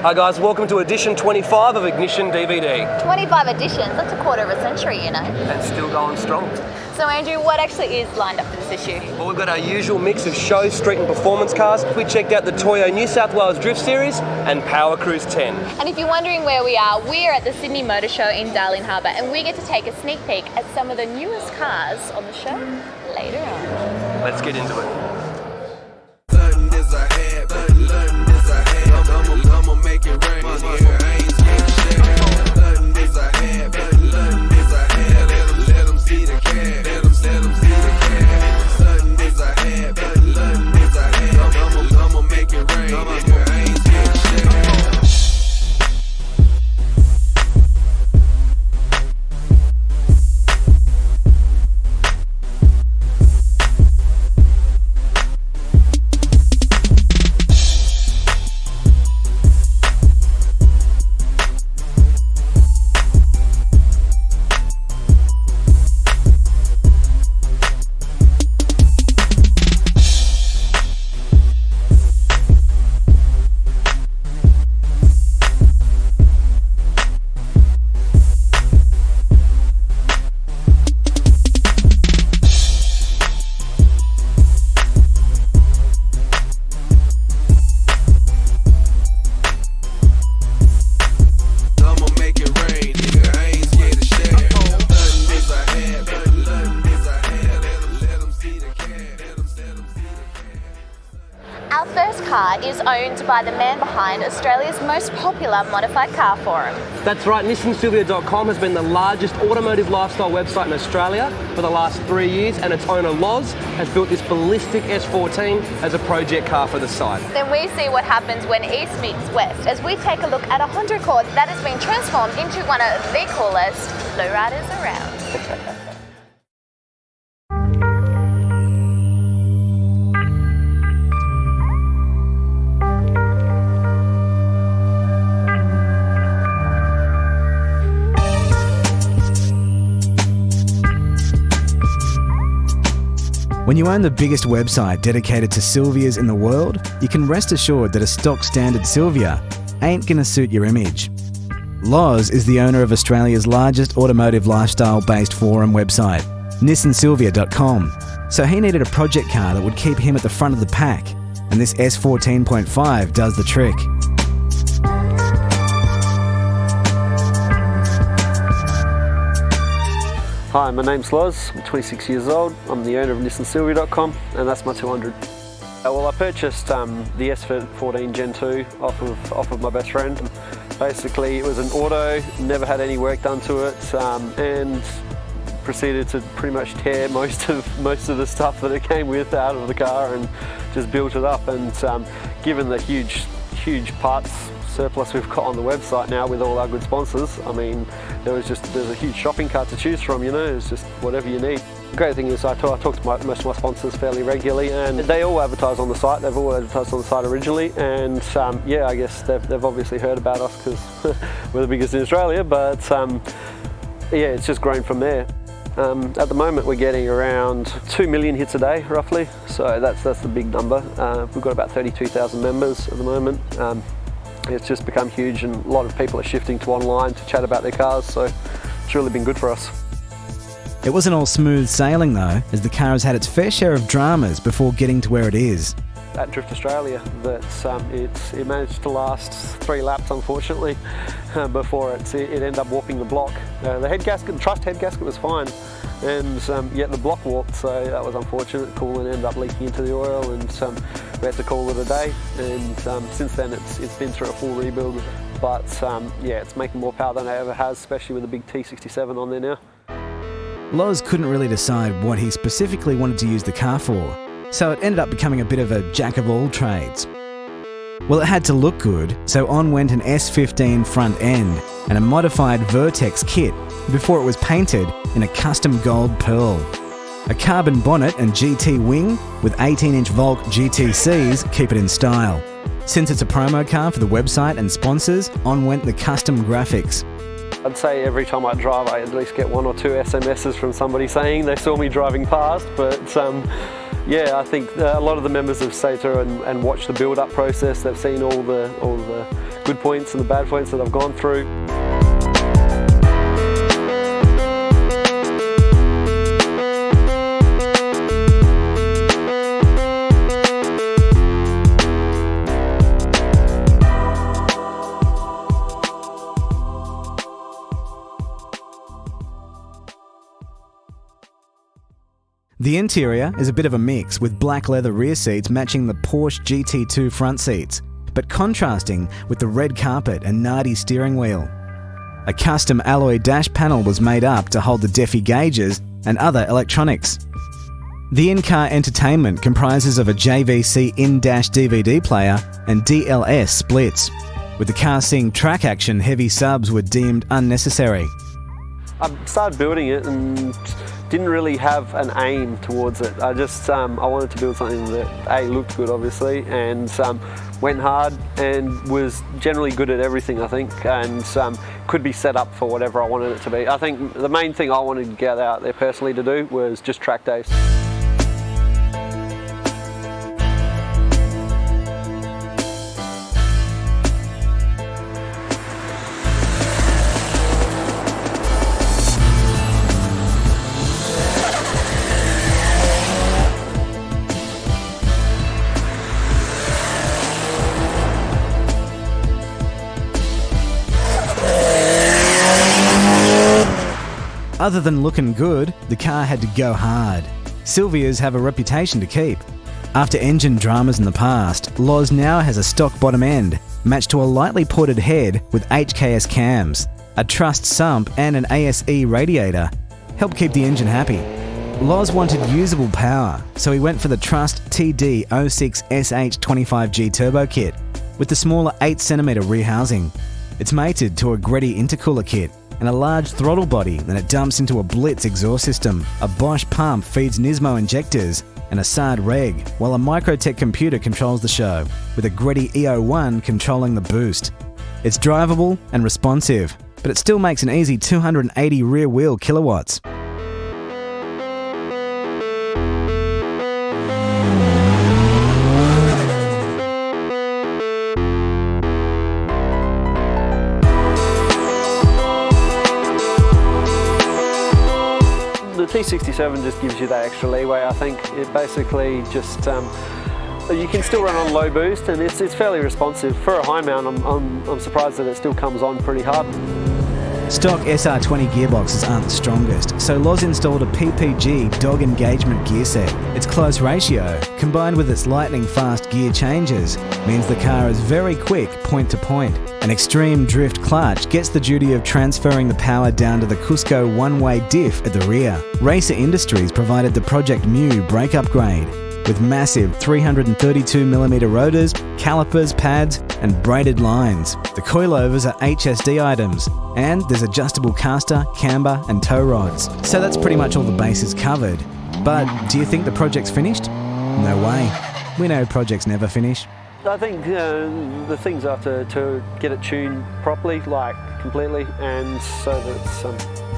Hi guys, welcome to edition 25 of Ignition DVD. 25 editions, that's a quarter of a century, you know. And still going strong. So Andrew, what actually is lined up for this issue? Well, we've got our usual mix of show, street and performance cars. We checked out the Toyo New South Wales Drift Series and Power Cruise 10. And if you're wondering where we are at the Sydney Motor Show in Darling Harbour, and we get to take a sneak peek at some of the newest cars on the show later on. Let's get into it. I'ma make it rain. I ain't scared shit. Nothing is a hand, nothing is a hand. Let them see the can. Let them see the can. Nothing is a hand, nothing is a hand. I'ma make it rain. I ain't scared shit. Our first car is owned by the man behind Australia's most popular modified car forum. That's right, NissanSylvia.com has been the largest automotive lifestyle website in Australia for the last 3 years, and its owner Loz has built this ballistic S14 as a project car for the site. Then we see what happens when east meets west as we take a look at a Honda Accord that has been transformed into one of the coolest lowriders around. When you own the biggest website dedicated to Sylvias in the world, you can rest assured that a stock standard Sylvia ain't gonna suit your image. Loz is the owner of Australia's largest automotive lifestyle-based forum website, NissanSylvia.com. So he needed a project car that would keep him at the front of the pack, and this S14.5 does the trick. Hi, my name's Loz, I'm 26 years old, I'm the owner of NissanSylvia.com, and that's my 200. Well, I purchased the S14 Gen 2 off of my best friend. Basically, it was an auto, never had any work done to it, and proceeded to pretty much tear most of the stuff that it came with out of the car and just built it up. And given the huge parts surplus we've got on the website now with all our good sponsors, I mean, there's a huge shopping cart to choose from, you know, it's just whatever you need. The great thing is I talk to most of my sponsors fairly regularly, and they all advertise on the site. They've all advertised on the site originally, and yeah, I guess they've obviously heard about us because we're the biggest in Australia, but yeah, it's just grown from there. At the moment we're getting around 2 million hits a day roughly, so that's the big number. We've got about 32,000 members at the moment. It's just become huge, and a lot of people are shifting to online to chat about their cars, so it's really been good for us. It wasn't all smooth sailing though, as the car has had its fair share of dramas before getting to where it is. At Drift Australia, that it managed to last 3 laps, unfortunately, before it ended up warping the block. The truss head gasket was fine, and yet the block warped, so that was unfortunate. Coolant ended up leaking into the oil, and we had to call it a day. And since then, it's been through a full rebuild. But yeah, it's making more power than it ever has, especially with the big T67 on there now. Loz couldn't really decide what he specifically wanted to use the car for, so it ended up becoming a bit of a jack of all trades. Well, it had to look good, so on went an S15 front end and a modified Vertex kit before it was painted in a custom gold pearl. A carbon bonnet and GT wing with 18-inch Volk GTCs keep it in style. Since it's a promo car for the website and sponsors, on went the custom graphics. I'd say every time I drive, I at least get 1 or 2 SMSs from somebody saying they saw me driving past, but yeah, I think a lot of the members have stayed through and watched the build-up process. They've seen all the good points and the bad points that I've gone through. The interior is a bit of a mix, with black leather rear seats matching the Porsche GT2 front seats, but contrasting with the red carpet and Nardi steering wheel. A custom alloy dash panel was made up to hold the DEFI gauges and other electronics. The in-car entertainment comprises of a JVC in-dash DVD player and DLS splits. With the car seeing track action, heavy subs were deemed unnecessary. I started building it and didn't really have an aim towards it. I wanted to build something that looked good, obviously, and went hard and was generally good at everything, I think, and could be set up for whatever I wanted it to be. I think the main thing I wanted to get out there personally to do was just track days. Other than looking good, the car had to go hard. Silvias have a reputation to keep. After engine dramas in the past, Loz now has a stock bottom end, matched to a lightly ported head with HKS cams. A trussed sump and an ASE radiator help keep the engine happy. Loz wanted usable power, so he went for the trussed TD06SH25G turbo kit with the smaller 8cm rear housing. It's mated to a Greddy intercooler kit and a large throttle body that it dumps into a Blitz exhaust system. A Bosch pump feeds Nismo injectors and a SARD reg, while a Microtech computer controls the show, with a Greddy EO1 controlling the boost. It's drivable and responsive, but it still makes an easy 280 rear wheel kilowatts. The T67 just gives you that extra leeway. I think it basically just you can still run on low boost, and it's fairly responsive for a high mount. I'm surprised that it still comes on pretty hard. Stock SR20 gearboxes aren't the strongest, so Loz installed a PPG dog engagement gear set. Its close ratio, combined with its lightning-fast gear changes, means the car is very quick point to point. An extreme drift clutch gets the duty of transferring the power down to the Cusco one-way diff at the rear. Racer Industries provided the Project Mu brake upgrade, with massive 332mm rotors, calipers, pads, and braided lines. The coilovers are HSD items, and there's adjustable caster, camber, and tow rods. So that's pretty much all the bases covered. But do you think the project's finished? No way. We know projects never finish. I think the things are to get it tuned properly, like completely, and so that it's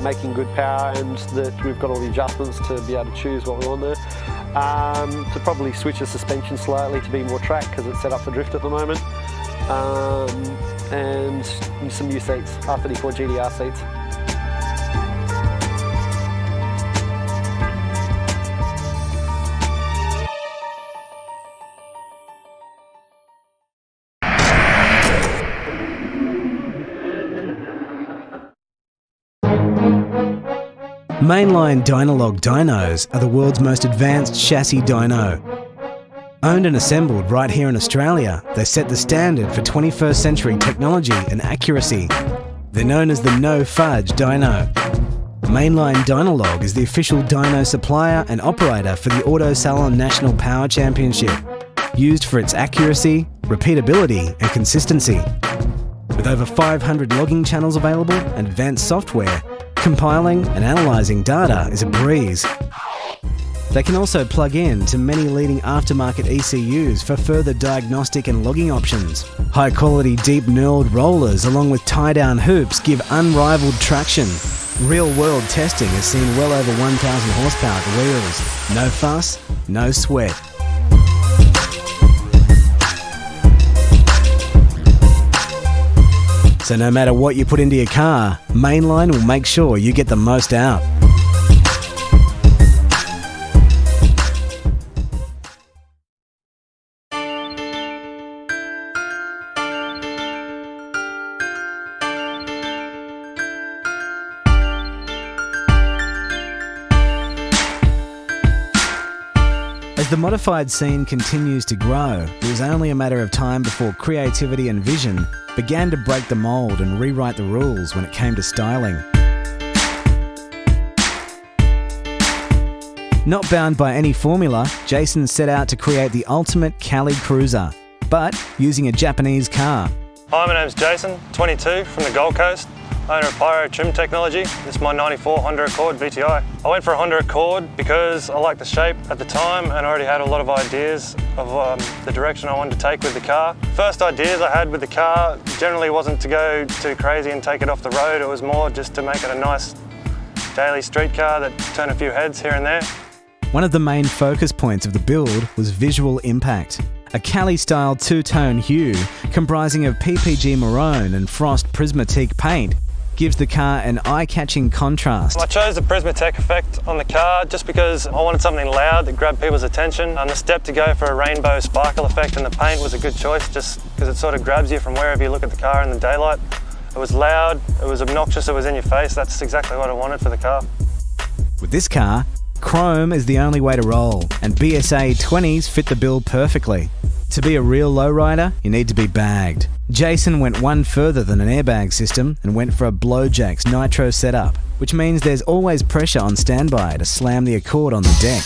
making good power, and that we've got all the adjustments to be able to choose what we want there. To probably switch the suspension slightly to be more track, because it's set up for drift at the moment, and some new seats, R34 GDR seats. Mainline Dynalog dynos are the world's most advanced chassis dyno. Owned and assembled right here in Australia, they set the standard for 21st century technology and accuracy. They're known as the No Fudge dyno. Mainline Dynalog is the official dyno supplier and operator for the Auto Salon National Power Championship, used for its accuracy, repeatability and consistency. With over 500 logging channels available and advanced software, compiling and analysing data is a breeze. They can also plug in to many leading aftermarket ECUs for further diagnostic and logging options. High-quality deep knurled rollers along with tie-down hoops give unrivaled traction. Real-world testing has seen well over 1,000 horsepower at the wheels. No fuss, no sweat. So no matter what you put into your car, Mainline will make sure you get the most out. As the modified scene continues to grow, it was only a matter of time before creativity and vision began to break the mould and rewrite the rules when it came to styling. Not bound by any formula, Jason set out to create the ultimate Cali cruiser, but using a Japanese car. Hi, my name's Jason, 22, from the Gold Coast, owner of Pyro Trim Technology. This is my 94 Honda Accord VTI. I went for a Honda Accord because I liked the shape at the time and I already had a lot of ideas of the direction I wanted to take with the car. First ideas I had with the car generally wasn't to go too crazy and take it off the road. It was more just to make it a nice daily street car that turn a few heads here and there. One of the main focus points of the build was visual impact. A Cali-style two-tone hue comprising of PPG maroon and frost prismatique paint gives the car an eye-catching contrast. I chose the Prismatech effect on the car just because I wanted something loud that grabbed people's attention, and the step to go for a rainbow sparkle effect in the paint was a good choice just because it sort of grabs you from wherever you look at the car in the daylight. It was loud, it was obnoxious, it was in your face. That's exactly what I wanted for the car. With this car, chrome is the only way to roll, and BSA 20s fit the bill perfectly. To be a real lowrider, you need to be bagged. Jason went one further than an airbag system and went for a Blowjacks nitro setup, which means there's always pressure on standby to slam the Accord on the deck.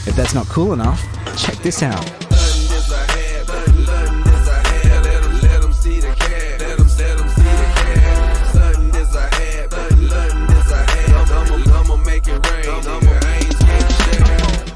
If that's not cool enough, check this out.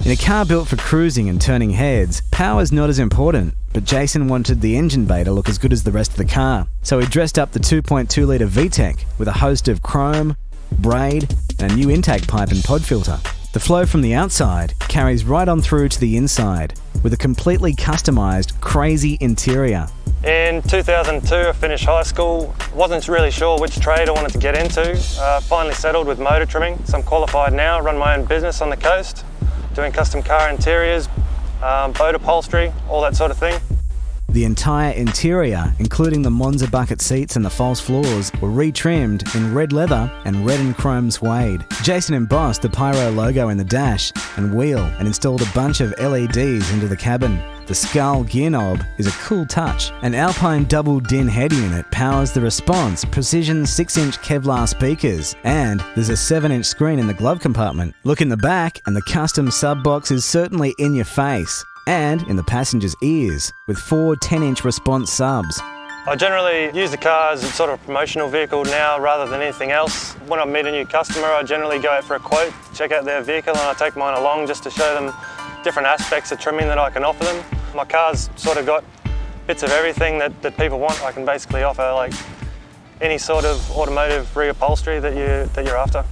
In a car built for cruising and turning heads, power's not as important, but Jason wanted the engine bay to look as good as the rest of the car, so he dressed up the 2.2 litre VTEC with a host of chrome, braid, and a new intake pipe and pod filter. The flow from the outside carries right on through to the inside, with a completely customised, crazy interior. In 2002, I finished high school. Wasn't really sure which trade I wanted to get into. Finally settled with motor trimming, so I'm qualified now, run my own business on the coast, doing custom car interiors, boat upholstery, all that sort of thing. The entire interior, including the Monza bucket seats and the false floors, were retrimmed in red leather and red and chrome suede. Jason embossed the Pyro logo in the dash and wheel and installed a bunch of LEDs into the cabin. The Skull gear knob is a cool touch. An Alpine double DIN head unit powers the Response precision 6-inch Kevlar speakers, and there's a 7-inch screen in the glove compartment. Look in the back and the custom sub box is certainly in your face and in the passenger's ears with 4 10-inch Response subs. I generally use the car as a sort of promotional vehicle now rather than anything else. When I meet a new customer, I generally go out for a quote, check out their vehicle, and I take mine along just to show them different aspects of trimming that I can offer them. My car's sort of got bits of everything that people want. I can basically offer like any sort of automotive reupholstery that you're after.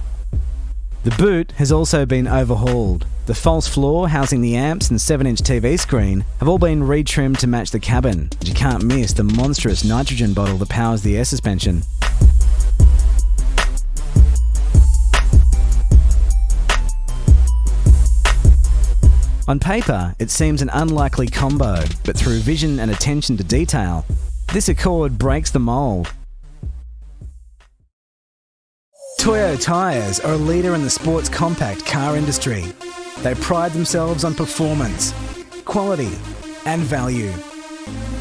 The boot has also been overhauled. The false floor housing the amps and 7-inch TV screen have all been retrimmed to match the cabin. But you can't miss the monstrous nitrogen bottle that powers the air suspension. On paper, it seems an unlikely combo, but through vision and attention to detail, This Accord breaks the mould. Toyo tyres are a leader in the sports compact car industry. They pride themselves on performance, quality and value.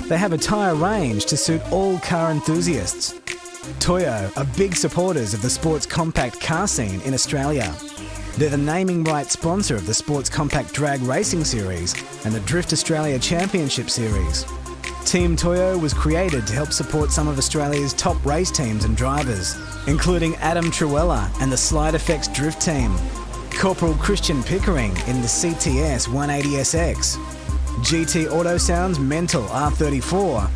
They have a tyre range to suit all car enthusiasts. Toyo are big supporters of the sports compact car scene in Australia. They're the naming rights sponsor of the Sports Compact Drag Racing Series and the Drift Australia Championship Series. Team Toyo was created to help support some of Australia's top race teams and drivers, including Adam Truella and the Slide Effects Drift Team, Corporal Christian Pickering in the CTS 180SX, GT Auto Sound's Mental R34,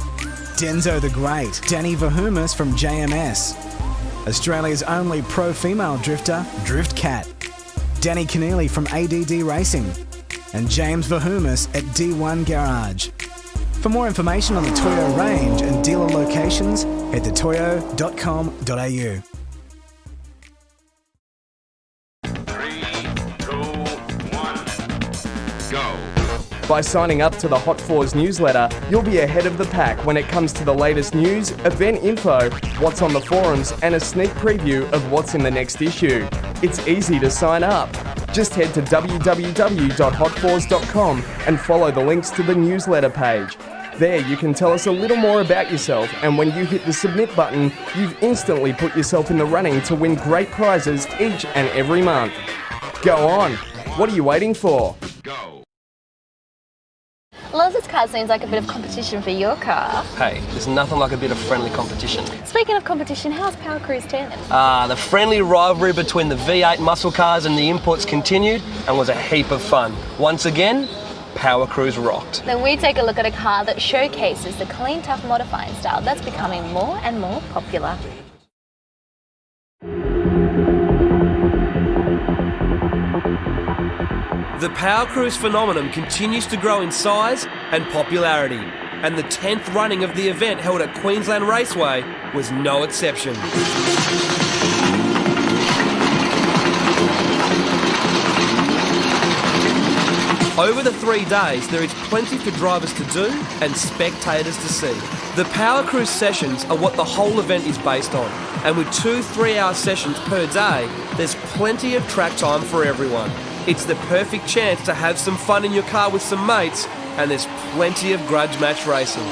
Denzo the Great, Danny Vahumis from JMS, Australia's only pro-female drifter, Drift Cat, Danny Keneally from ADD Racing, and James Vahumis at D1 Garage. For more information on the Toyo range and dealer locations, head to toyo.com.au. 3, 2, 1, go. By signing up to the Hot Fours newsletter, you'll be ahead of the pack when it comes to the latest news, event info, what's on the forums, and a sneak preview of what's in the next issue. It's easy to sign up. Just head to www.hotfours.com and follow the links to the newsletter page. There you can tell us a little more about yourself, and when you hit the submit button, you've instantly put yourself in the running to win great prizes each and every month. Go on, what are you waiting for? Go. Loz, this car seems like a bit of competition for your car. Hey, there's nothing like a bit of friendly competition. Speaking of competition, how's Power Cruise 10? The friendly rivalry between the V8 muscle cars and the imports continued and was a heap of fun. Once again, Power Cruise rocked. Then we take a look at a car that showcases the clean, tough modifying style that's becoming more and more popular. The Power Cruise phenomenon continues to grow in size and popularity, and the 10th running of the event held at Queensland Raceway was no exception. Over the 3 days, there is plenty for drivers to do and spectators to see. The Power Cruise sessions are what the whole event is based on, and with 2 3-hour sessions per day, there's plenty of track time for everyone. It's the perfect chance to have some fun in your car with some mates, and there's plenty of grudge match racing.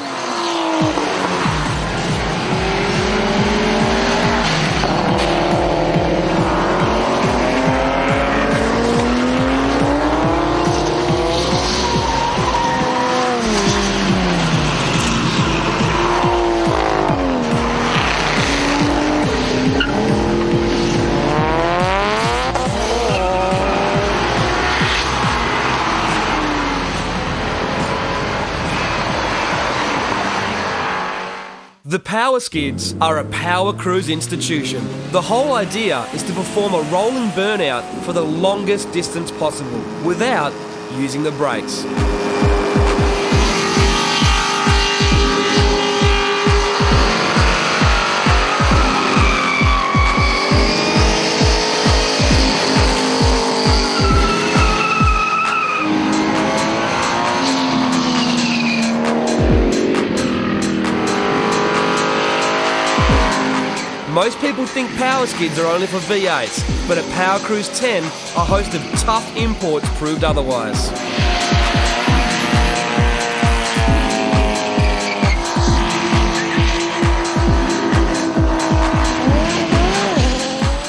The Power Skids are a Power Cruise institution. The whole idea is to perform a rolling burnout for the longest distance possible without using the brakes. Most people think Power Skids are only for V8s, but at Power Cruise 10, a host of tough imports proved otherwise.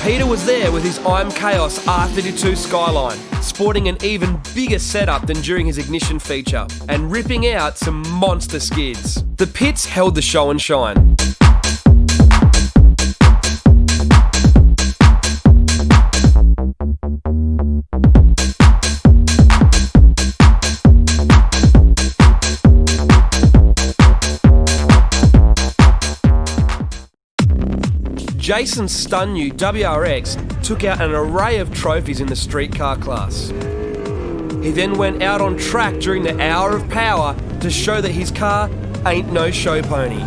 Peter was there with his I'm Chaos R32 Skyline, sporting an even bigger setup than during his ignition feature, and ripping out some monster skids. The pits held the show and shine. Jason's stun new WRX took out an array of trophies in the street car class. He then went out on track during the hour of power to show that his car ain't no show pony.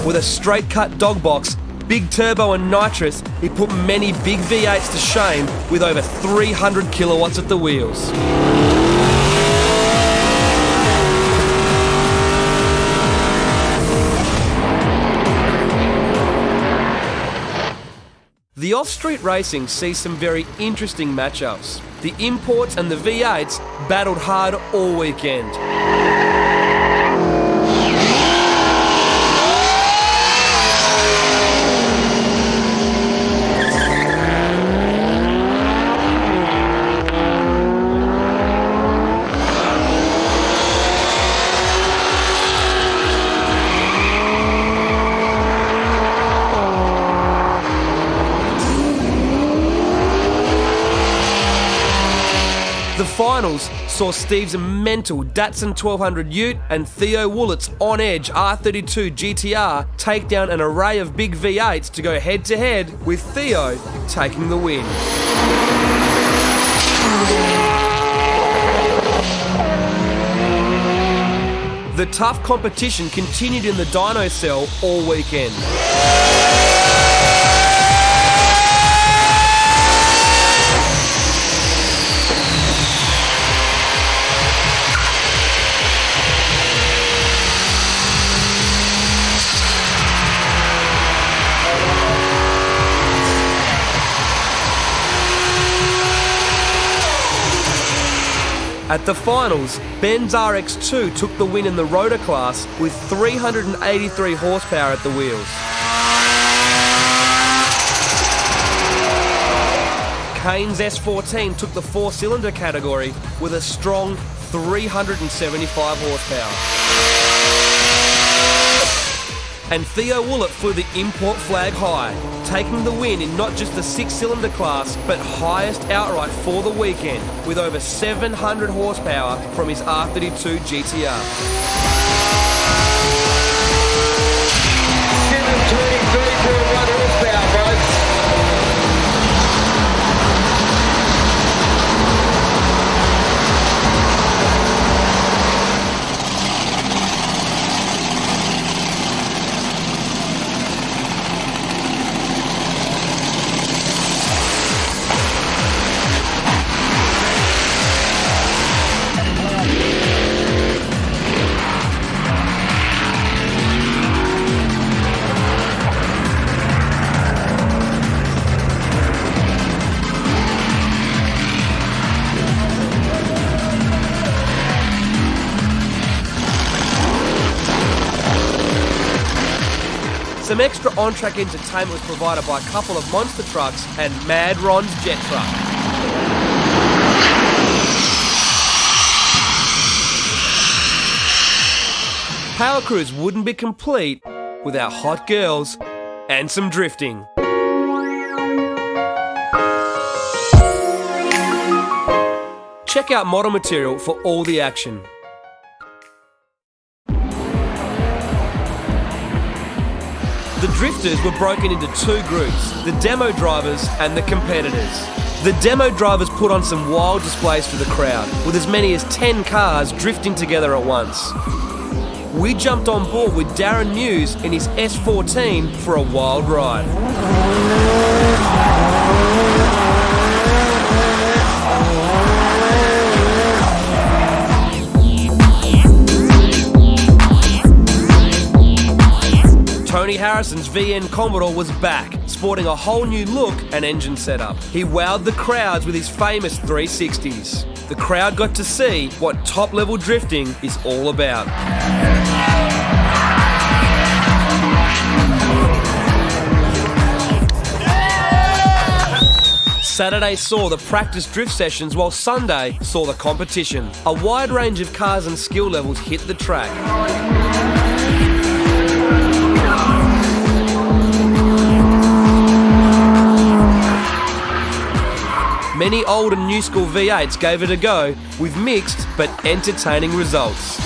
With a straight cut dog box, big turbo and nitrous, he put many big V8s to shame with over 300 kilowatts at the wheels. The off-street racing sees some very interesting matchups. The imports and the V8s battled hard all weekend. The finals saw Steve's mental Datsun 1200 Ute and Theo Woolett's on-edge R32 GTR take down an array of big V8s to go head-to-head, with Theo taking the win. The tough competition continued in the dyno cell all weekend. At the finals, Ben's RX2 took the win in the rotor class with 383 horsepower at the wheels. Kane's S14 took the four-cylinder category with a strong 375 horsepower. And Theo Woollett flew the import flag high, taking the win in not just the six-cylinder class, but highest outright for the weekend, with over 700 horsepower from his R32 GTR. Give him 23.1 horsepower, folks. Some extra on-track entertainment was provided by a couple of monster trucks and Mad Ron's jet truck. Power Cruise wouldn't be complete without hot girls and some drifting. Check out model material for all the action. The drifters were broken into two groups, the demo drivers and the competitors. The demo drivers put on some wild displays for the crowd, with as many as 10 cars drifting together at once. We jumped on board with Darren Muse in his S14 for a wild ride. Tony Harrison's VN Commodore was back, sporting a whole new look and engine setup. He wowed the crowds with his famous 360s. The crowd got to see what top-level drifting is all about. Saturday saw the practice drift sessions, while Sunday saw the competition. A wide range of cars and skill levels hit the track. Many old and new school V8s gave it a go, with mixed but entertaining results.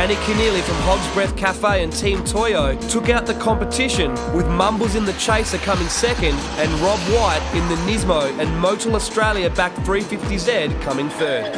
Danny Keneally from Hog's Breath Cafe and Team Toyo took out the competition, with Mumbles in the Chaser coming second and Rob White in the Nismo and Motul Australia back 350Z coming third.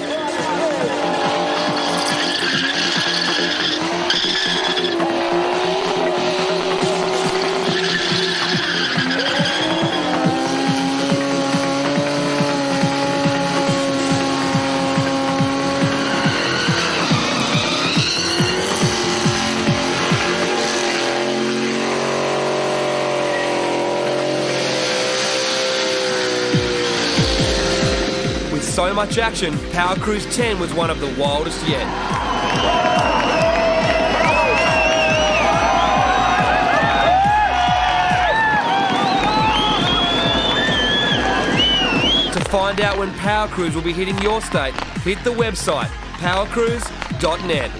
So much action, Power Cruise 10 was one of the wildest yet. To find out when Power Cruise will be hitting your state, hit the website powercruise.net.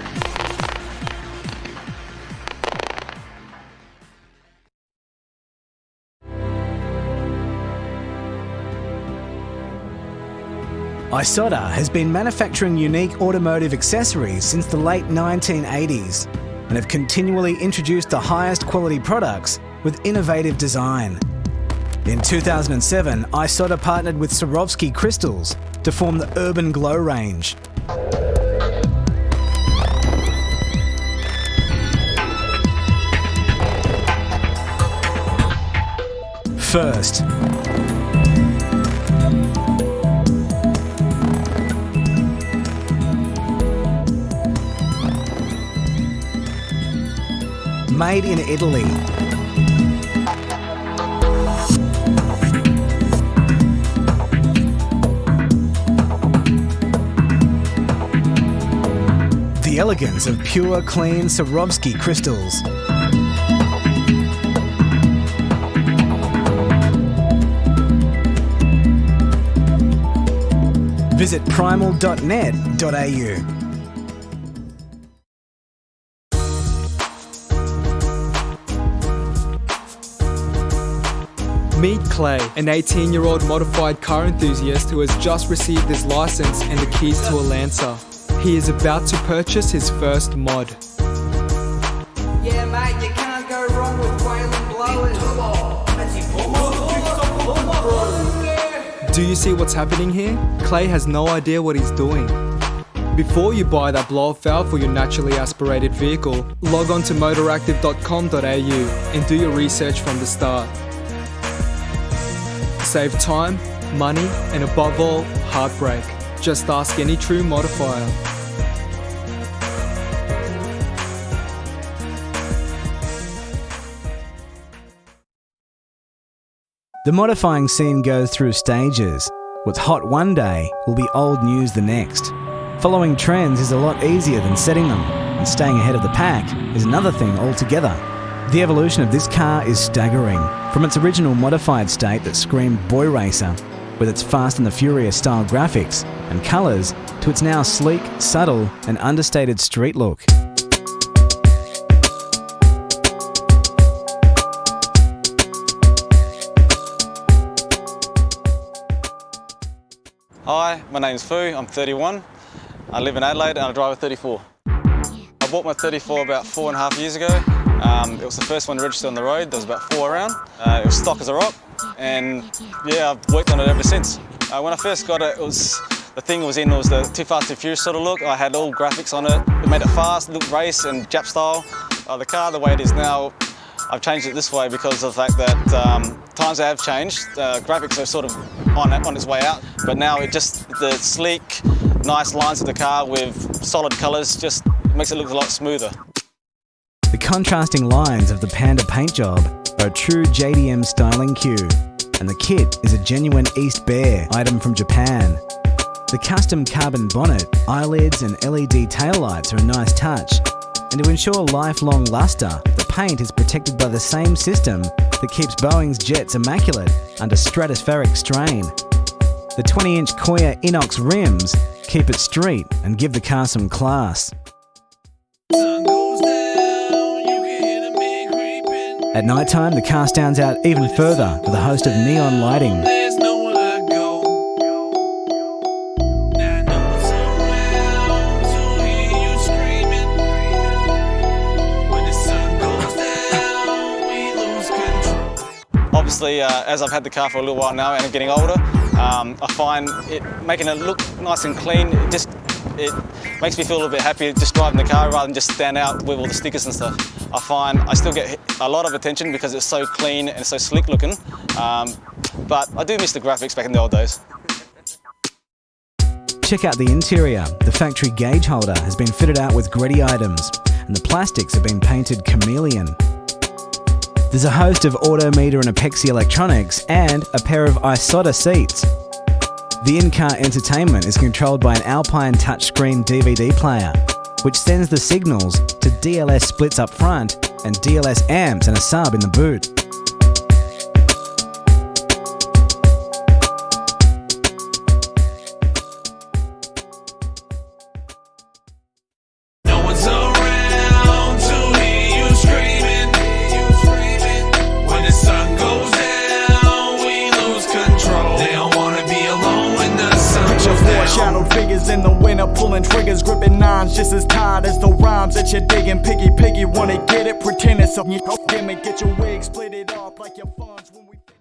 Isotta has been manufacturing unique automotive accessories since the late 1980s and have continually introduced the highest quality products with innovative design. In 2007, Isotta partnered with Swarovski crystals to form the Urban Glow range. First, made in Italy. The elegance of pure, clean Swarovski crystals. Visit primal.net.au. Meet Clay, an 18-year-old modified car enthusiast who has just received his license and the keys to a Lancer. He is about to purchase his first mod. Yeah, mate, you can't go wrong with Wayland blowers. Do you see what's happening here? Clay has no idea what he's doing. Before you buy that blow-off valve for your naturally aspirated vehicle, log on to motoractive.com.au and do your research from the start. Save time, money, and above all, heartbreak. Just ask any true modifier. The modifying scene goes through stages. What's hot one day will be old news the next. Following trends is a lot easier than setting them, and staying ahead of the pack is another thing altogether. The evolution of this car is staggering. From its original modified state that screamed boy racer, with its Fast and the Furious style graphics and colours, to its now sleek, subtle and understated street look. Hi, my name's Fu, I'm 31. I live in Adelaide and I drive a 34. I bought my 34 about 4.5 years ago. It was the first one registered on the road. There was about 4 around. It was stock as a rock, and yeah, I've worked on it ever since. When I first got it, the thing it was the Too Fast Too Furious sort of look. I had all graphics on it. It made it fast, looked race and Jap style. The car, the way it is now, I've changed it this way because of the fact that times have changed. Graphics are sort of on its way out, but now the sleek, nice lines of the car with solid colours just makes it look a lot smoother. The contrasting lines of the Panda paint job are a true JDM styling cue, and the kit is a genuine East Bear item from Japan. The custom carbon bonnet, eyelids and LED taillights are a nice touch, and to ensure lifelong lustre, the paint is protected by the same system that keeps Boeing's jets immaculate under stratospheric strain. The 20-inch Koya inox rims keep it street and give the car some class. At night time, the car stands out even further with a host of neon lighting. obviously, as I've had the car for a little while now and I'm getting older, I find it making it look nice and clean. It makes me feel a little bit happy just driving the car rather than just stand out with all the stickers and stuff. I find I still get a lot of attention because it's so clean and so slick looking, but I do miss the graphics back in the old days. Check out the interior. The factory gauge holder has been fitted out with gritty items, and the plastics have been painted chameleon. There's a host of autometer and Apexi electronics and a pair of iSOTA seats. The in-car entertainment is controlled by an Alpine touchscreen DVD player, which sends the signals to DLS splits up front and DLS amps and a sub in the boot. No one's around to hear you screaming. When the sun goes down, we lose control. They don't wanna be alone when the sun goes down. Shadowed figures in the winter, pulling triggers, gripping nines, just as tired as the rhymes that you're digging. Piggy, wanna get it? Pretend it's a gimmick. Get your wig, split it off like your funds when we finish.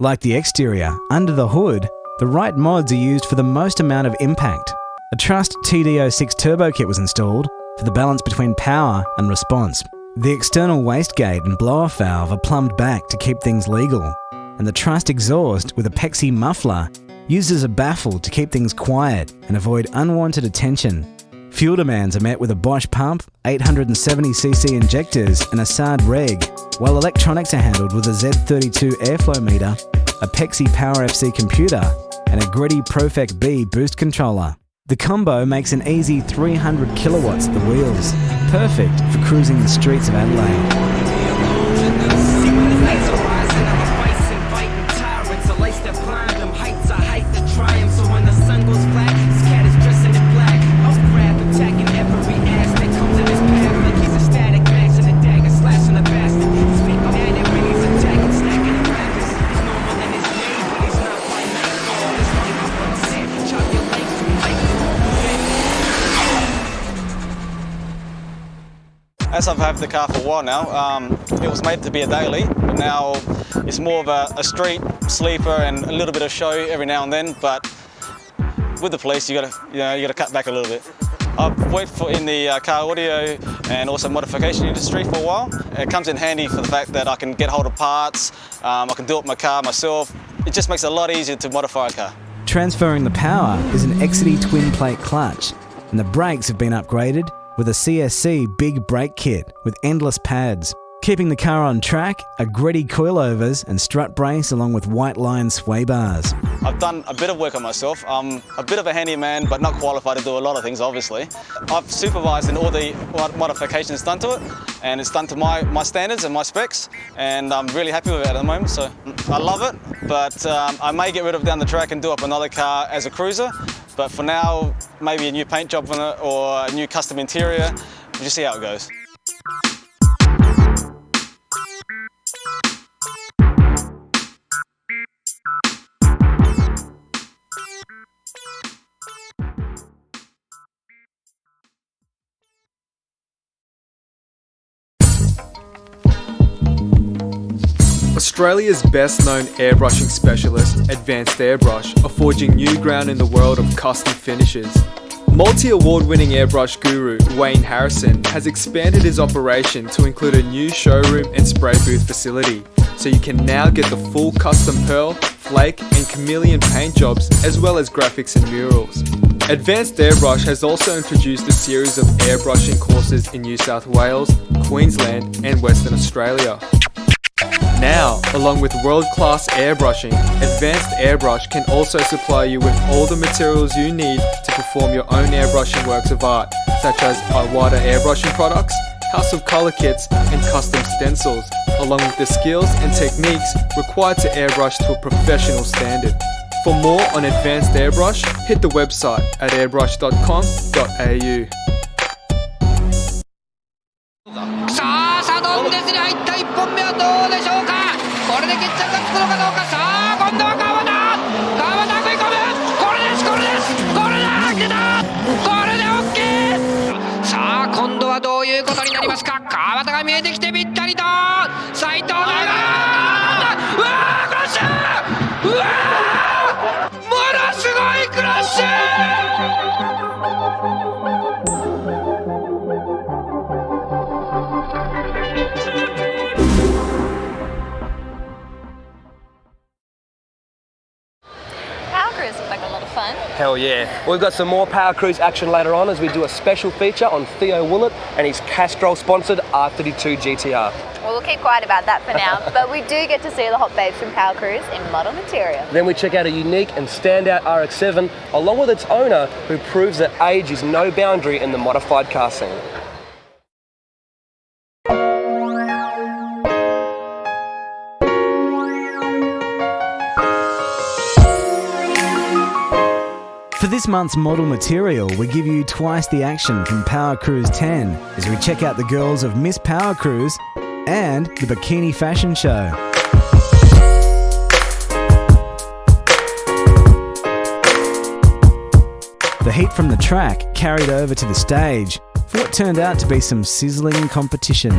Like the exterior, under the hood, the right mods are used for the most amount of impact. A Trust TD06 turbo kit was installed for the balance between power and response. The external wastegate and blow-off valve are plumbed back to keep things legal, and the Trust exhaust with a Apexi muffler uses a baffle to keep things quiet and avoid unwanted attention. Fuel demands are met with a Bosch pump, 870cc injectors and a SARD reg, while electronics are handled with a Z32 airflow meter, a Apexi Power FC computer and a Greddy Profec B boost controller. The combo makes an easy 300 kilowatts at the wheels, perfect for cruising the streets of Adelaide. As I've had the car for a while now, it was made to be a daily, but now it's more of a street sleeper and a little bit of show every now and then. But with the police, you gotta cut back a little bit. I've worked in the car audio and also modification industry for a while. It comes in handy for the fact that I can get hold of parts, I can do it in my car myself. It just makes it a lot easier to modify a car. Transferring the power is an Exidy twin plate clutch, and the brakes have been upgraded with a CSC big brake kit with endless pads. Keeping the car on track are Greddy coilovers and strut brace along with white line sway bars. I've done a bit of work on myself. I'm a bit of a handyman, but not qualified to do a lot of things, obviously. I've supervised in all the modifications done to it, and it's done to my standards and my specs, and I'm really happy with it at the moment, so I love it, but I may get rid of it down the track and do up another car as a cruiser, but for now, maybe a new paint job on it or a new custom interior. We'll just see how it goes. Australia's best-known airbrushing specialist, Advanced Airbrush, are forging new ground in the world of custom finishes. Multi-award-winning airbrush guru Wayne Harrison has expanded his operation to include a new showroom and spray booth facility, so you can now get the full custom pearl, flake and chameleon paint jobs, as well as graphics and murals. Advanced Airbrush has also introduced a series of airbrushing courses in New South Wales, Queensland and Western Australia. Now, along with world-class airbrushing, Advanced Airbrush can also supply you with all the materials you need to perform your own airbrushing works of art, such as Iwata airbrushing products, House of Colour kits and custom stencils, along with the skills and techniques required to airbrush to a professional standard. For more on Advanced Airbrush, hit the website at airbrush.com.au. さあサドンデスに入った1本目はどうでしょうか。これで決着がつくのかどうか。さあ今度は川田食い込む。これです出た。これで OK。 さあ今度はどういうことになりますか。川田が見えてきてぴったりと斉藤がうわー Hell yeah. We've got some more Power Cruise action later on as we do a special feature on Theo Willett and his Castrol-sponsored R32 GTR. Well, we'll keep quiet about that for now, but we do get to see the hot babes from Power Cruise in model material. Then we check out a unique and standout RX-7 along with its owner, who proves that age is no boundary in the modified car scene. For this month's model material, we give you twice the action from Power Cruise 10 as we check out the girls of Miss Power Cruise and the Bikini Fashion Show. The heat from the track carried over to the stage for what turned out to be some sizzling competition.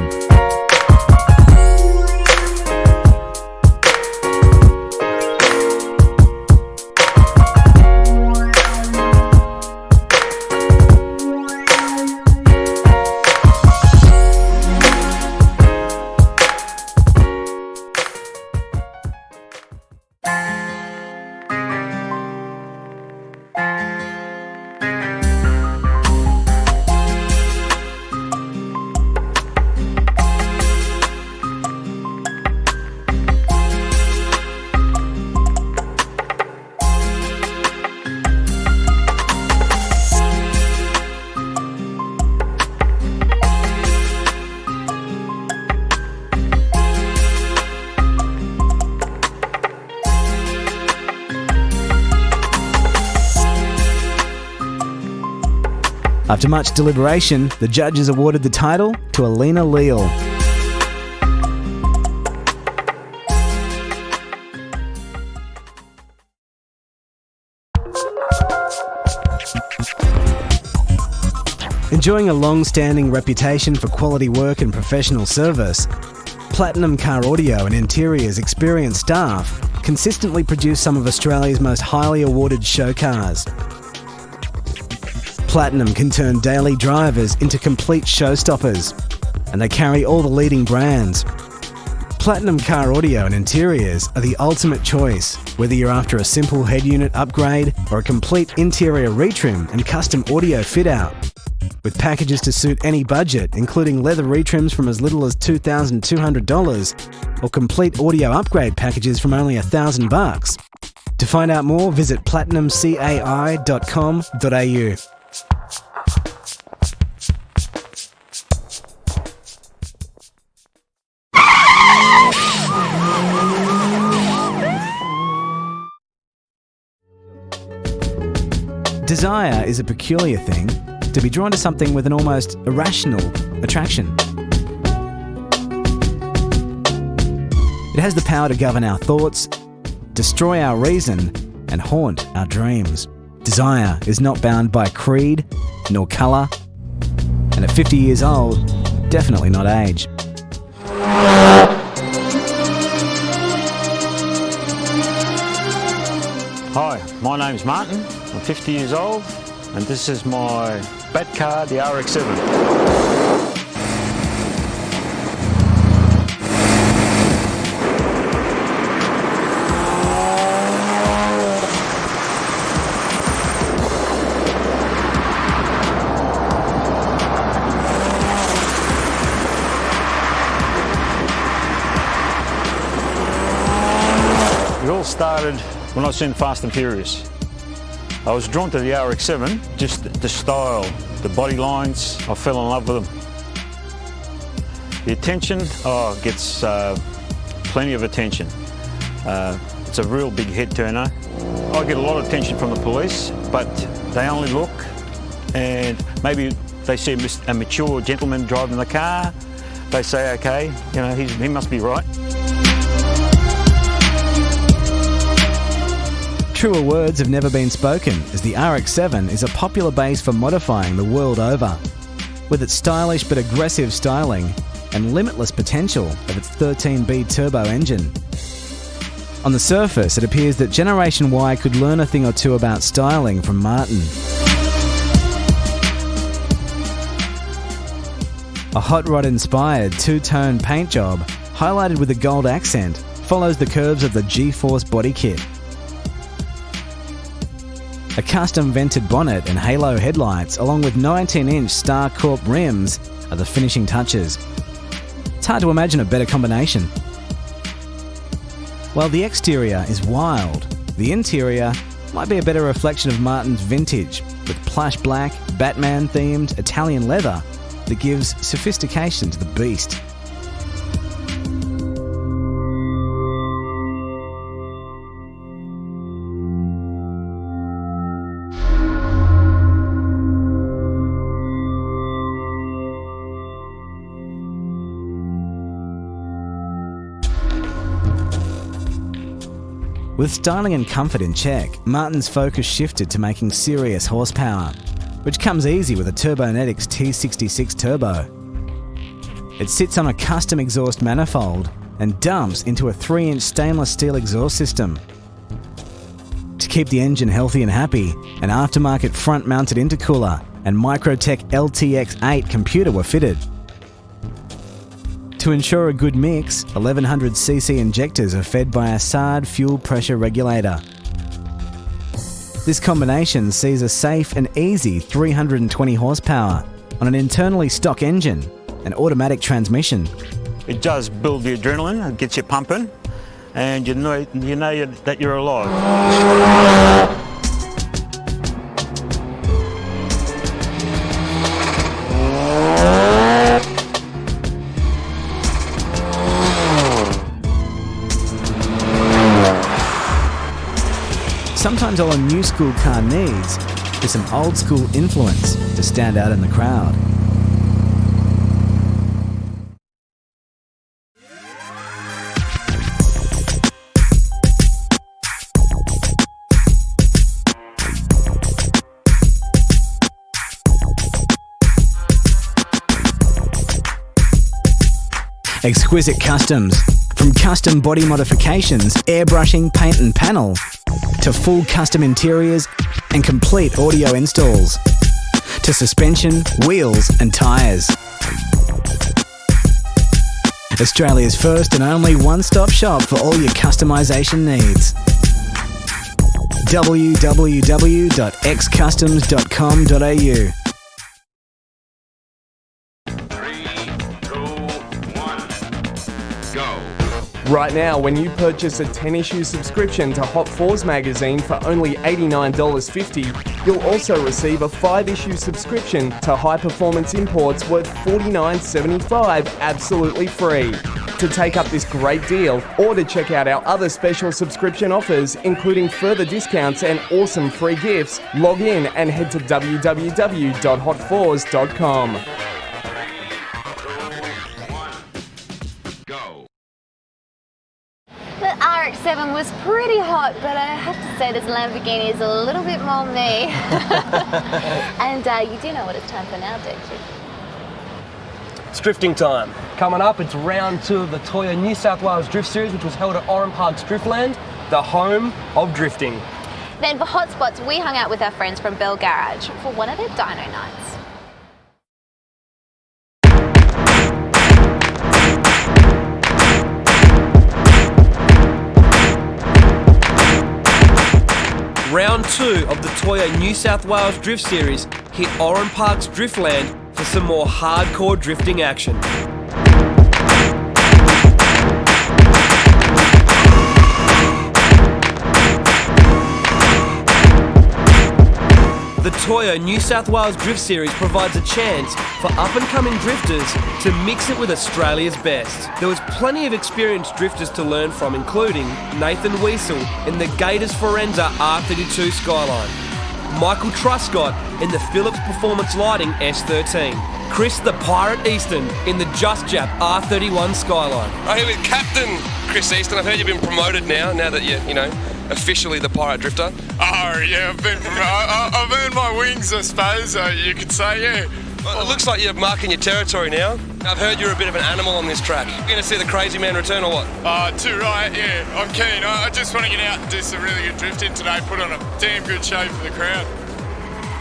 After much deliberation, the judges awarded the title to Alina Leal. Enjoying a long-standing reputation for quality work and professional service, Platinum Car Audio and Interior's experienced staff consistently produce some of Australia's most highly awarded show cars. Platinum can turn daily drivers into complete showstoppers, and they carry all the leading brands. Platinum Car Audio and Interiors are the ultimate choice, whether you're after a simple head unit upgrade or a complete interior retrim and custom audio fit-out. With packages to suit any budget, including leather retrims from as little as $2,200 or complete audio upgrade packages from only $1,000. To find out more, visit platinumcai.com.au. Desire is a peculiar thing, to be drawn to something with an almost irrational attraction. It has the power to govern our thoughts, destroy our reason, and haunt our dreams. Desire is not bound by creed, nor colour, and at 50 years old, definitely not age. Hi, my name's Martin. I'm 50 years old, and this is my bat car, the RX-7. It all started when I seen Fast and Furious. I was drawn to the RX-7, just the style, the body lines, I fell in love with them. The attention, gets plenty of attention. It's a real big head turner. I get a lot of attention from the police, but they only look and maybe they see a mature gentleman driving the car. They say, okay, he must be right. Truer words have never been spoken, as the RX-7 is a popular base for modifying the world over. With its stylish but aggressive styling and limitless potential of its 13B turbo engine. On the surface, it appears that Generation Y could learn a thing or two about styling from Martin. A hot rod-inspired two-tone paint job, highlighted with a gold accent, follows the curves of the G-Force body kit. A custom vented bonnet and halo headlights, along with 19-inch Star Corp rims, are the finishing touches. It's hard to imagine a better combination. While the exterior is wild, the interior might be a better reflection of Martin's vintage, with plush black, Batman-themed Italian leather that gives sophistication to the beast. With styling and comfort in check, Martin's focus shifted to making serious horsepower, which comes easy with a Turbonetics T66 Turbo. It sits on a custom exhaust manifold and dumps into a 3-inch stainless steel exhaust system. To keep the engine healthy and happy, an aftermarket front-mounted intercooler and Microtech LTX8 computer were fitted. To ensure a good mix, 1100cc injectors are fed by a SARD fuel pressure regulator. This combination sees a safe and easy 320 horsepower on an internally stock engine and automatic transmission. It does build the adrenaline, it gets you pumping, and you know that you're alive. Sometimes all a new school car needs is some old school influence to stand out in the crowd. Exquisite customs, from custom body modifications, airbrushing, paint and panel, to full custom interiors and complete audio installs, to suspension, wheels and tyres. Australia's first and only one-stop shop for all your customisation needs. www.xcustoms.com.au. Right now, when you purchase a 10-issue subscription to Hot 4's magazine for only $89.50, you'll also receive a 5-issue subscription to High Performance Imports worth $49.75 absolutely free. To take up this great deal, or to check out our other special subscription offers, including further discounts and awesome free gifts, log in and head to www.hot4s.com. The RX-7 was pretty hot, but I have to say this Lamborghini is a little bit more me. And you do know what it's time for now, don't you? It's drifting time. Coming up, it's round 2 of the Toyota New South Wales Drift Series, which was held at Oran Park's Driftland, the home of drifting. Then for hotspots, we hung out with our friends from Bell Garage for one of their dyno nights. Round 2 of the Toyota New South Wales Drift Series hit Oran Park's Driftland for some more hardcore drifting action. The Toyota New South Wales Drift Series provides a chance for up-and-coming drifters to mix it with Australia's best. There was plenty of experienced drifters to learn from, including Nathan Wiesel in the Gators Forenza R32 Skyline, Michael Truscott in the Phillips Performance Lighting S13, Chris the Pirate Easton in the Just Jap R31 Skyline. I'm here with Captain Chris Easton. I've heard you've been promoted now that you're, officially the Pirate Drifter. Oh yeah, I've earned my wings, I suppose. You could say, yeah. Well, it looks like you're marking your territory now. I've heard you're a bit of an animal on this track. You're going to see the crazy man return or what? Too right, yeah. I'm keen. I just want to get out and do some really good drifting today. Put on a damn good show for the crowd.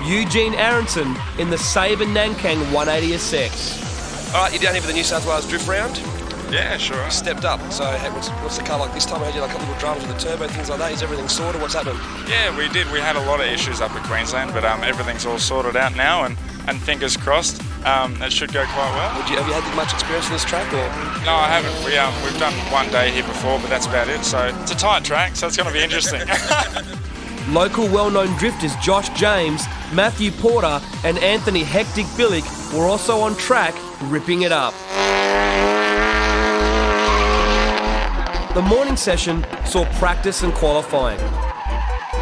Eugene Aronson in the Sabre Nankang 180SX. All right, you're down here for the New South Wales Drift Round. Yeah, sure. Stepped up. So what's the car like this time? I heard you like a couple of dramas with the turbo, things like that. Is everything sorted? What's happening? Yeah, we did. We had a lot of issues up in Queensland, but everything's all sorted out now, and fingers crossed, that should go quite well. Have you had much experience in this track? Or? No, I haven't. We've done one day here before, but that's about it. So it's a tight track, so it's going to be interesting. Local well-known drifters Josh James, Matthew Porter and Anthony Hectic Billick were also on track, ripping it up. The morning session saw practice and qualifying.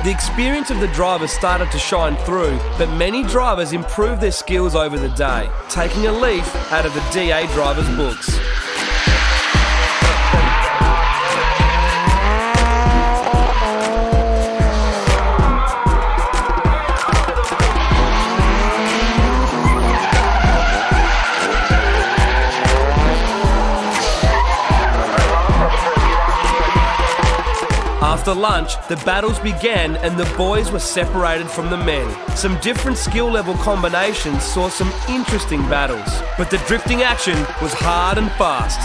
The experience of the drivers started to shine through, but many drivers improved their skills over the day, taking a leaf out of the DA drivers' books. After lunch, the battles began and the boys were separated from the men. Some different skill level combinations saw some interesting battles, but the drifting action was hard and fast.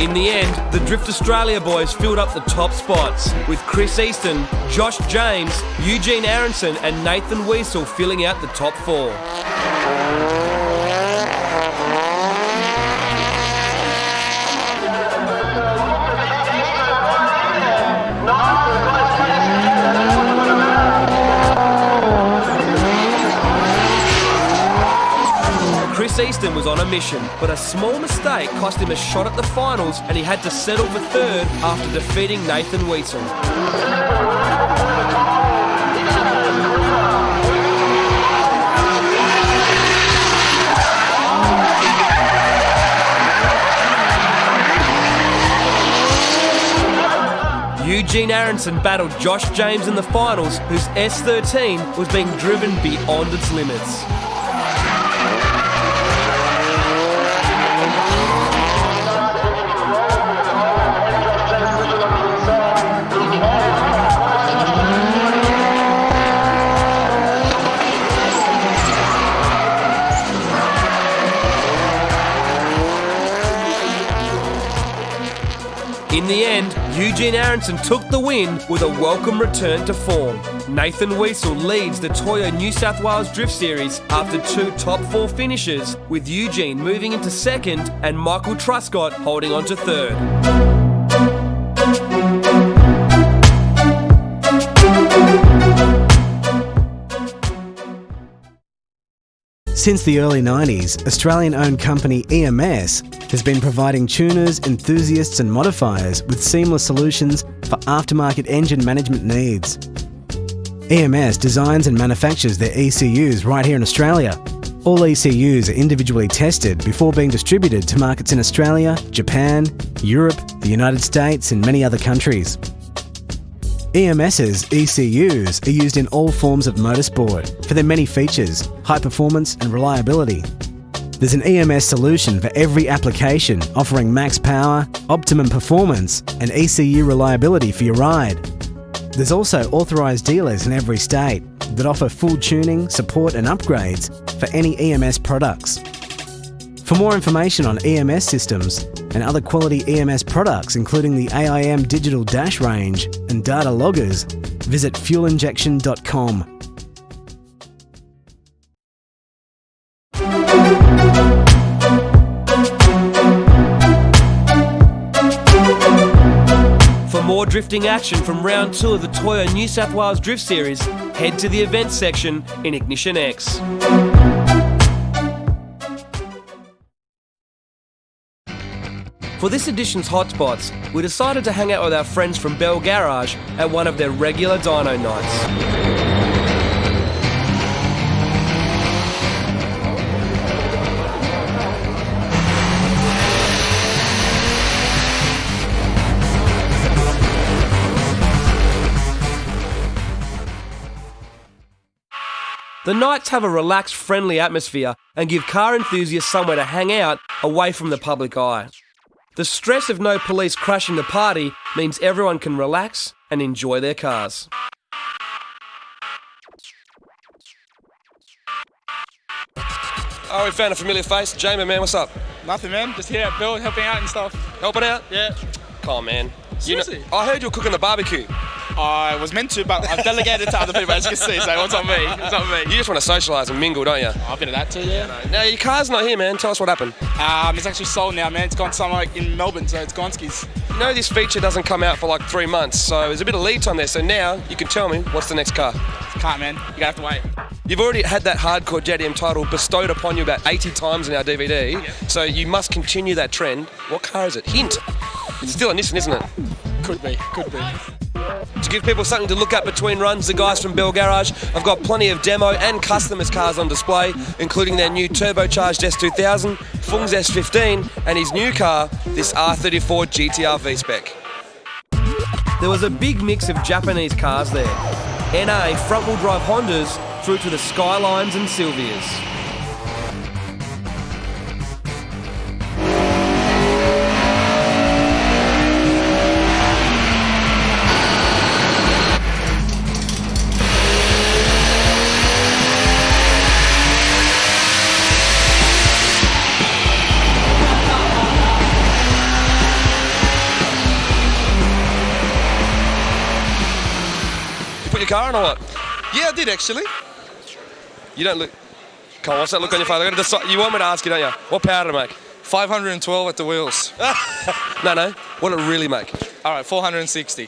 In the end, the Drift Australia boys filled up the top spots, with Chris Easton, Josh James, Eugene Aronson and Nathan Wiesel filling out the top four. Chris Easton was on a mission, but a small mistake cost him a shot at the finals and he had to settle for third after defeating Nathan Wiesel. Eugene Aronson battled Josh James in the finals, whose S13 was being driven beyond its limits. In the end, Eugene Aronson took the win with a welcome return to form. Nathan Wiesel leads the Toyo New South Wales Drift Series after 2 top 4 finishes, with Eugene moving into second and Michael Truscott holding on to third. Since the early 90s, Australian-owned company EMS has been providing tuners, enthusiasts and modifiers with seamless solutions for aftermarket engine management needs. EMS designs and manufactures their ECUs right here in Australia. All ECUs are individually tested before being distributed to markets in Australia, Japan, Europe, the United States and many other countries. EMS's ECUs are used in all forms of motorsport for their many features, high performance and reliability. There's an EMS solution for every application, offering max power, optimum performance and ECU reliability for your ride. There's also authorised dealers in every state that offer full tuning, support and upgrades for any EMS products. For more information on EMS systems and other quality EMS products, including the AIM Digital Dash range and data loggers, visit fuelinjection.com. For more drifting action from round 2 of the Toyo New South Wales Drift Series, head to the events section in Ignition X. For this edition's Hotspots, we decided to hang out with our friends from Bell Garage at one of their regular dyno nights. The nights have a relaxed, friendly atmosphere and give car enthusiasts somewhere to hang out away from the public eye. The stress of no police crashing the party means everyone can relax and enjoy their cars. Oh, we found a familiar face. Jamie, man, what's up? Nothing, man. Just here at Build, helping out and stuff. Helping out? Yeah. Come on, man. Seriously? I heard you were cooking the barbecue. I was meant to, but I've delegated to other people, as you can see, so what's on me? It's on me. You just want to socialise and mingle, don't you? I've been to that too, yeah. Now, your car's not here, man. Tell us what happened. It's actually sold now, man. It's gone somewhere in Melbourne, so it's Gonski's. You know this feature doesn't come out for like 3 months, so there's a bit of lead time there. So now you can tell me what's the next car. Can't, man. You're going to have to wait. You've already had that hardcore JDM title bestowed upon you about 80 times in our DVD, so you must continue that trend. What car is it? Hint. It's still a Nissan, isn't it? Could be. To give people something to look at between runs, the guys from Bell Garage have got plenty of demo and customers cars on display, including their new turbocharged S2000, Fung's S15, and his new car, this R34 GTR V-Spec. There was a big mix of Japanese cars there. NA front-wheel drive Hondas through to the Skylines and Silvias. Put your car on or what? Yeah, I did actually. You don't look... Come on, what's that look on your face? I'm gonna decide. You want me to ask you, don't you? What power did it make? 512 at the wheels. No. What did it really make? All right, 460.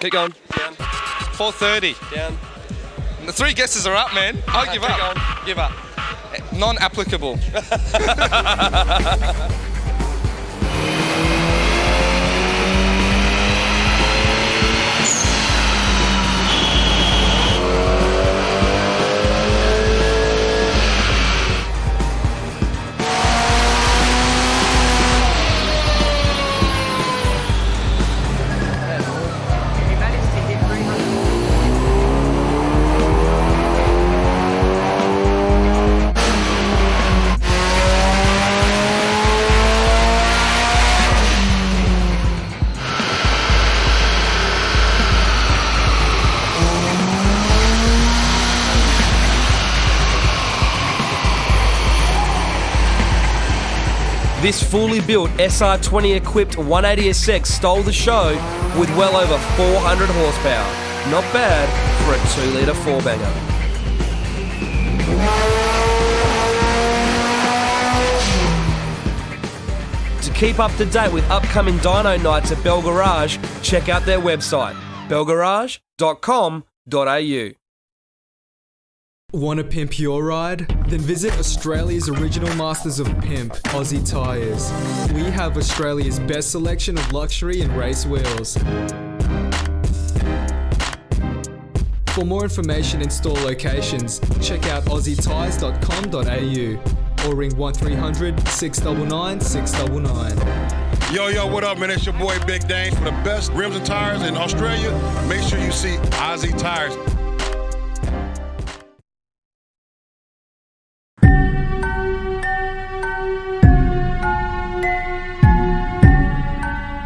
Keep going. Down. 430. Down. The 3 guesses are up, man. I'll give up. Going. Give up. Non-applicable. This fully built SR20 equipped 180SX stole the show with well over 400 horsepower. Not bad for a 2-litre 4-banger. To keep up to date with upcoming dyno nights at Bell Garage, check out their website, bellgarage.com.au. Want to pimp your ride? Then visit Australia's original masters of pimp, Aussie Tyres. We have Australia's best selection of luxury and race wheels. For more information and store locations, check out aussietyres.com.au or ring 1300 699 699. Yo, what up, man? It's your boy Big Dane. For the best rims and tires in Australia, make sure you see Aussie Tyres.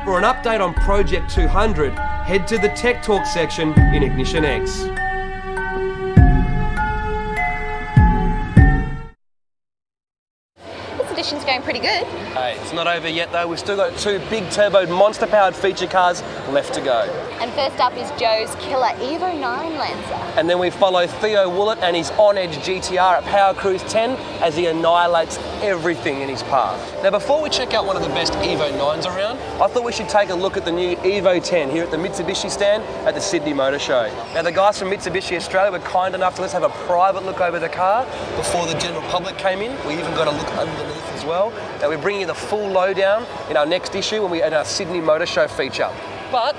For an update on Project 200, head to the Tech Talk section in Ignition X. This edition's going pretty good. Hey, it's not over yet though. We've still got 2 big turbo monster-powered feature cars left to go. And first up is Joe's killer Evo 9 Lancer. And then we follow Theo Woollett and his on-edge GTR at Power Cruise 10 as he annihilates everything in his path. Now before we check out one of the best Evo 9s around, I thought we should take a look at the new Evo 10 here at the Mitsubishi stand at the Sydney Motor Show. Now the guys from Mitsubishi Australia were kind enough to let us have a private look over the car before the general public came in. We even got a look underneath as well. Now we're bringing you the full lowdown in our next issue when we add our Sydney Motor Show feature. But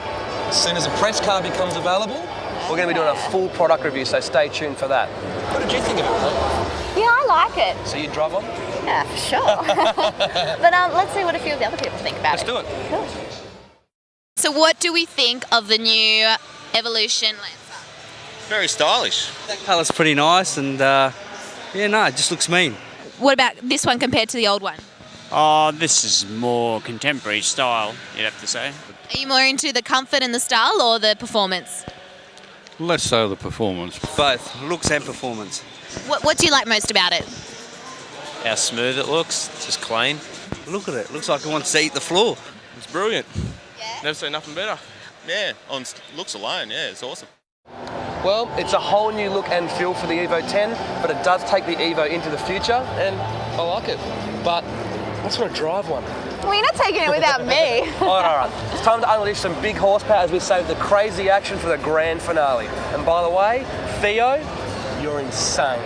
as soon as a press car becomes available, we're going to be doing a full product review, so stay tuned for that. What did you think of it, mate? Yeah, I like it. So you drive on? Yeah, for sure. But let's see what a few of the other people think about Let's do it. Cool. So what do we think of the new Evolution Lancer? Very stylish. That colour's pretty nice and it just looks mean. What about this one compared to the old one? Oh, this is more contemporary style, you'd have to say. Are you more into the comfort and the style or the performance? Less so the performance. Both, looks and performance. What do you like most about it? How smooth it looks, it's just clean. Look at it, looks like it wants to eat the floor. It's brilliant. Yeah. Never seen nothing better. Yeah, on looks alone, yeah, it's awesome. Well, it's a whole new look and feel for the Evo 10, but it does take the Evo into the future, and I like it. But I just want to drive one. Well, you're not taking it without me. all right. It's time to unleash some big horsepower as we save the crazy action for the grand finale. And by the way, Theo, you're insane.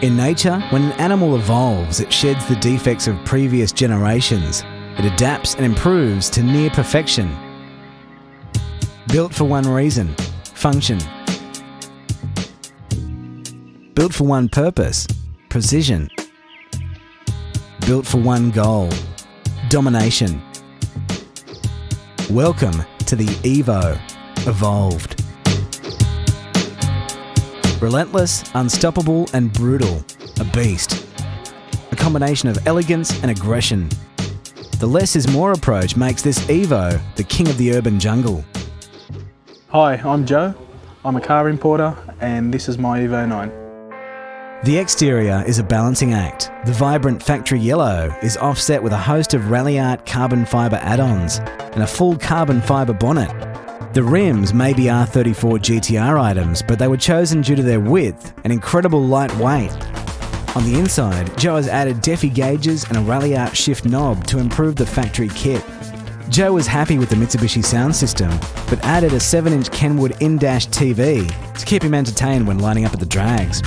In nature, when an animal evolves, it sheds the defects of previous generations. It adapts and improves to near perfection. Built for one reason: function. Built for one purpose: precision. Built for one goal: domination. Welcome to the Evo Evolved. Relentless, unstoppable and brutal. A beast. A combination of elegance and aggression. The less is more approach makes this Evo the king of the urban jungle. Hi, I'm Joe. I'm a car importer and this is my Evo 9. The exterior is a balancing act. The vibrant factory yellow is offset with a host of Rally Art carbon fibre add-ons and a full carbon fibre bonnet. The rims may be R34 GTR items, but they were chosen due to their width and incredible lightweight. On the inside, Joe has added Defi gauges and a Rally Art shift knob to improve the factory kit. Joe was happy with the Mitsubishi sound system, but added a 7-inch Kenwood in-dash TV to keep him entertained when lining up at the drags.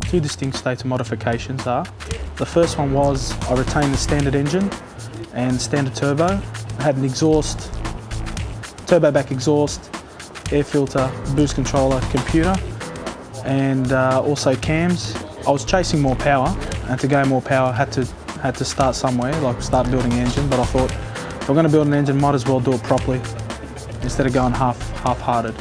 Two distinct states of modifications are, the first one was I retained the standard engine and standard turbo. I had an exhaust, turbo back exhaust, air filter, boost controller, computer, and also cams. I was chasing more power, and to go more power had to start somewhere, like start building an engine, but I thought, if I'm going to build an engine, might as well do it properly, instead of going half-hearted.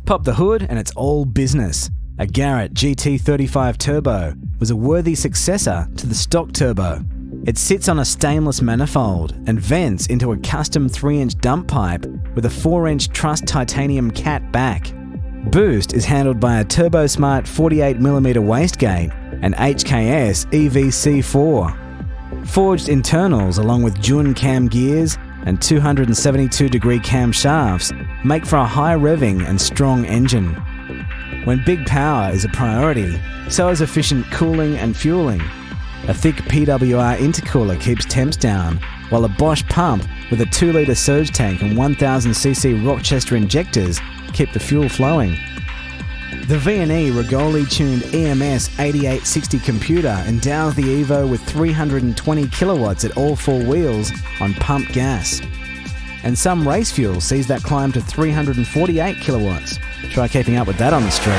Pop the hood and it's all business. A Garrett GT35 Turbo was a worthy successor to the stock turbo. It sits on a stainless manifold and vents into a custom 3-inch dump pipe with a 4-inch truss titanium cat back. Boost is handled by a TurboSmart 48mm wastegate and HKS EVC4. Forged internals along with Jun cam gears and 272-degree cam shafts make for a high revving and strong engine. When big power is a priority, so is efficient cooling and fueling. A thick PWR intercooler keeps temps down, while a Bosch pump with a 2-litre surge tank and 1000cc Rochester injectors keep the fuel flowing. The V&E Rigoli-tuned EMS 8860 computer endows the Evo with 320 kilowatts at all 4 wheels on pump gas. And some race fuel sees that climb to 348 kilowatts. Try keeping up with that on the street.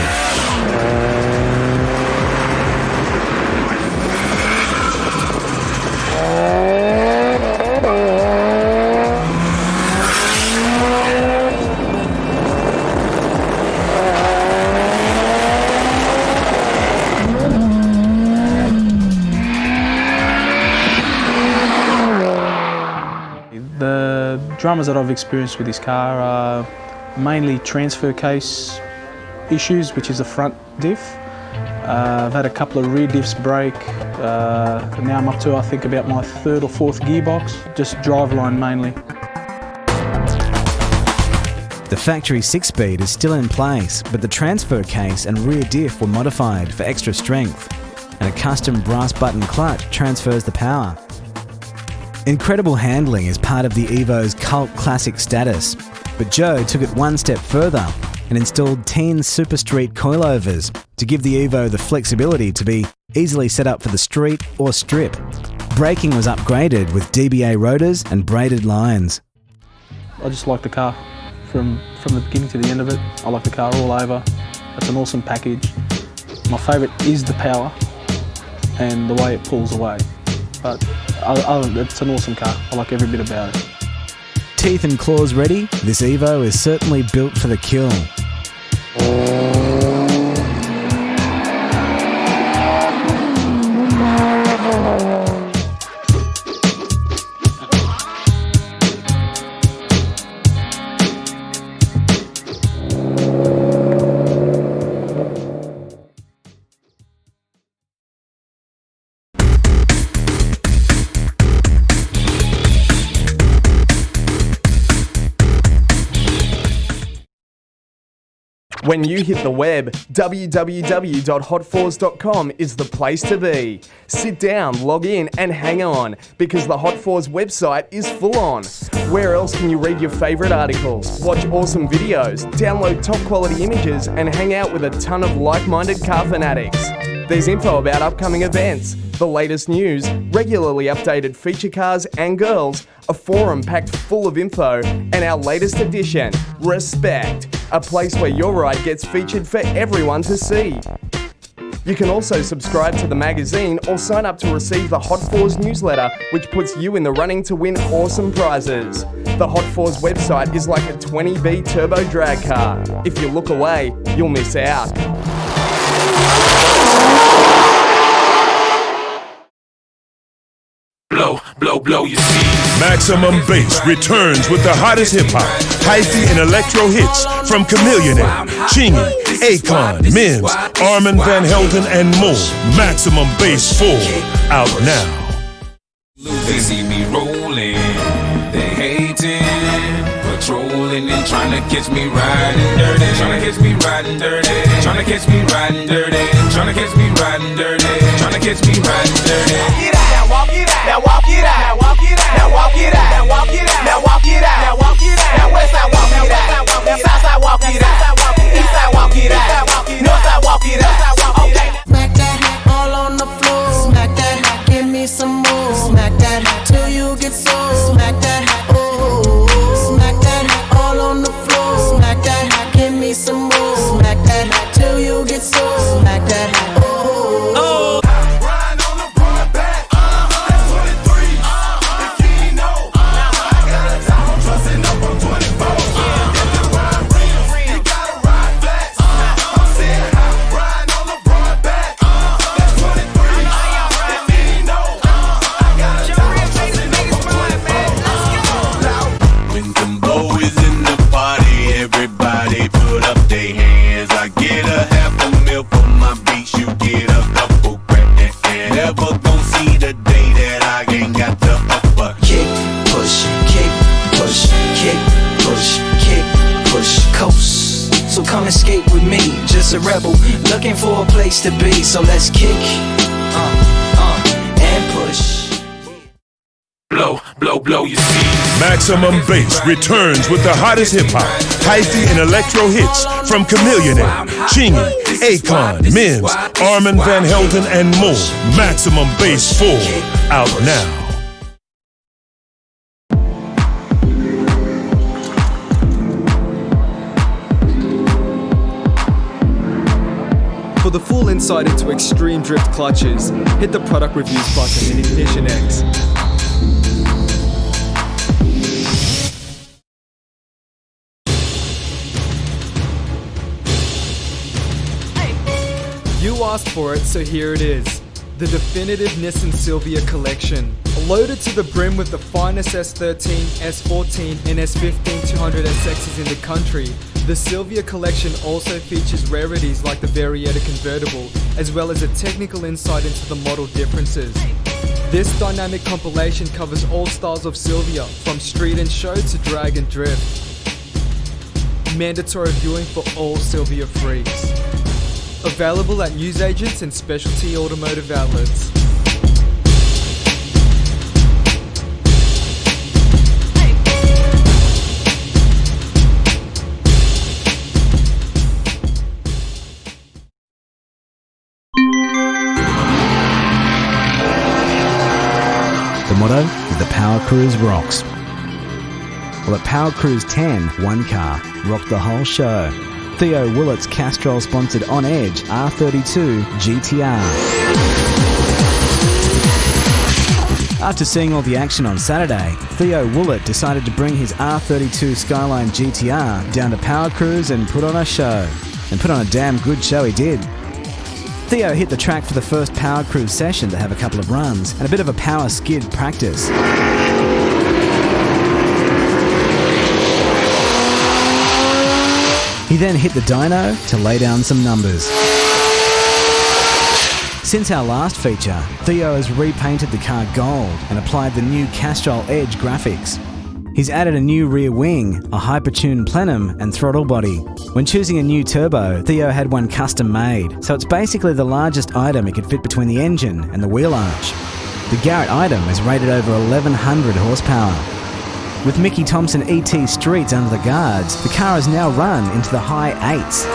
The dramas that I've experienced with this car are mainly transfer case issues, which is a front diff. I've had a couple of rear diffs break. Now I'm up to, I think, about my 3rd or 4th gearbox, just driveline mainly. The factory 6-speed is still in place, but the transfer case and rear diff were modified for extra strength, and a custom brass button clutch transfers the power. Incredible handling is part of the Evo's cult classic status, but Joe took it one step further and installed 10 Super Street coilovers to give the Evo the flexibility to be easily set up for the street or strip. Braking was upgraded with DBA rotors and braided lines. I just like the car from the beginning to the end of it. I like the car all over. It's an awesome package. My favourite is the power and the way it pulls away. But it's an awesome car. I like every bit about it. Teeth and claws ready, this Evo is certainly built for the kill. When you hit the web, www.hot4s.com is the place to be. Sit down, log in and hang on, because the Hot 4s website is full on. Where else can you read your favourite articles, watch awesome videos, download top quality images and hang out with a ton of like-minded car fanatics? There's info about upcoming events, the latest news, regularly updated feature cars and girls, a forum packed full of info, and our latest edition, Respect, a place where your ride gets featured for everyone to see. You can also subscribe to the magazine or sign up to receive the Hot 4s newsletter, which puts you in the running to win awesome prizes. The Hot 4s website is like a 20B turbo drag car. If you look away, you'll miss out. Blow, you see. Maximum Bass returns with the hottest hip-hop, hyphy and electro hits from Chameleon, Chingy, Akon, Mims, Armand Van Helden, and more. Maximum Bass 4, out now. They see me rolling, they hating, patrolling and trying to catch me riding dirty, trying to catch me riding dirty, trying to catch me riding dirty, trying to catch me riding dirty, trying to catch me riding dirty. Walk it out, now walk it out, now walk it out, now walk it out, now walk it out, now walk it out, now walk it out, now west side walk it out, now south side walk it out, east side walk it out, north side walk it out. Smack that all on the floor. Smack that, give me some more. Smack that till you get sore. Smack that, oh. Smack that all on the floor. Smack that, give me some more. Smack that till you get sore. Smack that, oh. A rebel looking for a place to be, so let's kick and push. Blow, you see. Maximum Bass returns with the hottest hip-hop, hyphy and electro hits from Chameleon, Chingy, Akon, Mims, Armand Van Helden, and more. Maximum Bass 4, out now. For the full insight into extreme drift clutches, hit the product reviews button in Ignition X. You asked for it, so here it is. The definitive Nissan Silvia collection. Loaded to the brim with the finest S13, S14 and S15 200SXs in the country, the Silvia collection also features rarities like the Varietta convertible, as well as a technical insight into the model differences. This dynamic compilation covers all styles of Silvia, from street and show to drag and drift. Mandatory viewing for all Silvia freaks. Available at newsagents and specialty automotive outlets. The motto is the Power Cruise rocks. Well, at Power Cruise 10, one car rocked the whole show. Theo Willett's Castrol-sponsored On Edge R32 GTR. After seeing all the action on Saturday, Theo Willett decided to bring his R32 Skyline GTR down to Power Cruise and put on a show. And put on a damn good show he did. Theo hit the track for the first Power Cruise session to have a couple of runs and a bit of a power skid practice. He then hit the dyno to lay down some numbers. Since our last feature, Theo has repainted the car gold and applied the new Castrol Edge graphics. He's added a new rear wing, a hypertuned plenum and throttle body. When choosing a new turbo, Theo had one custom made, so it's basically the largest item it could fit between the engine and the wheel arch. The Garrett item is rated over 1100 horsepower. With Mickey Thompson ET Streets under the guards, the car has now run into the high 8s.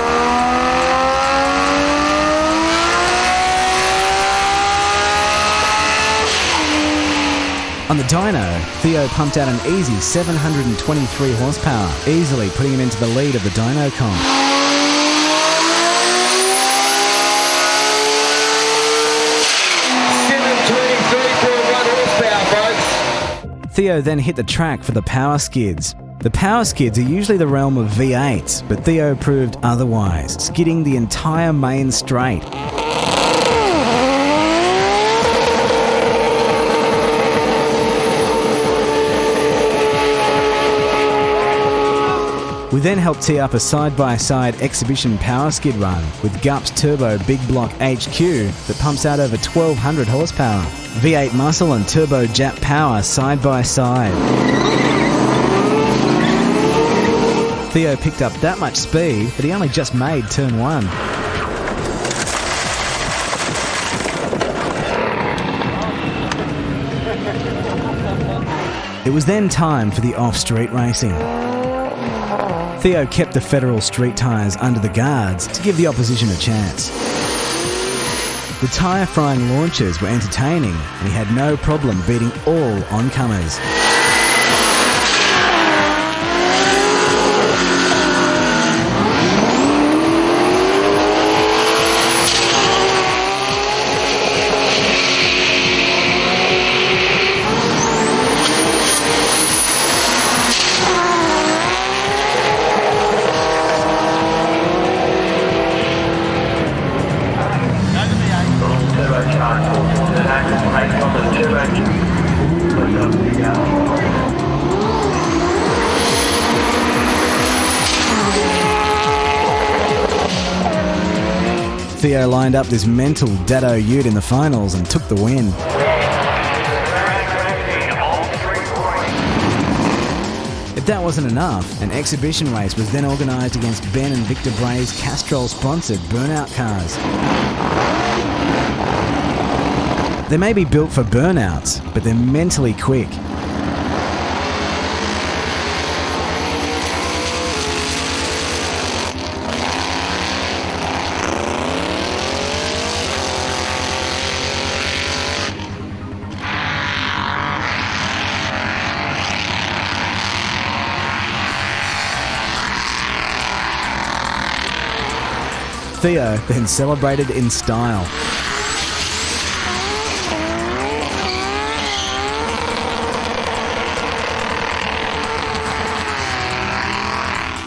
On the dyno, Theo pumped out an easy 723 horsepower, easily putting him into the lead of the dyno comp. Theo then hit the track for the power skids. The power skids are usually the realm of V8s, but Theo proved otherwise, skidding the entire main straight. We then helped tee up a side-by-side exhibition power skid run with Gup's Turbo Big Block HQ that pumps out over 1200 horsepower. V8 muscle and Turbo Jap power side-by-side. Theo picked up that much speed that he only just made turn 1. It was then time for the off-street racing. Theo kept the Federal Street tyres under the guards to give the opposition a chance. The tyre-frying launches were entertaining and he had no problem beating all oncomers. Theo lined up this mental Dado Ute in the finals and took the win. If that wasn't enough, an exhibition race was then organised against Ben and Victor Bray's Castrol-sponsored burnout cars. They may be built for burnouts, but they're mentally quick. Theo then celebrated in style.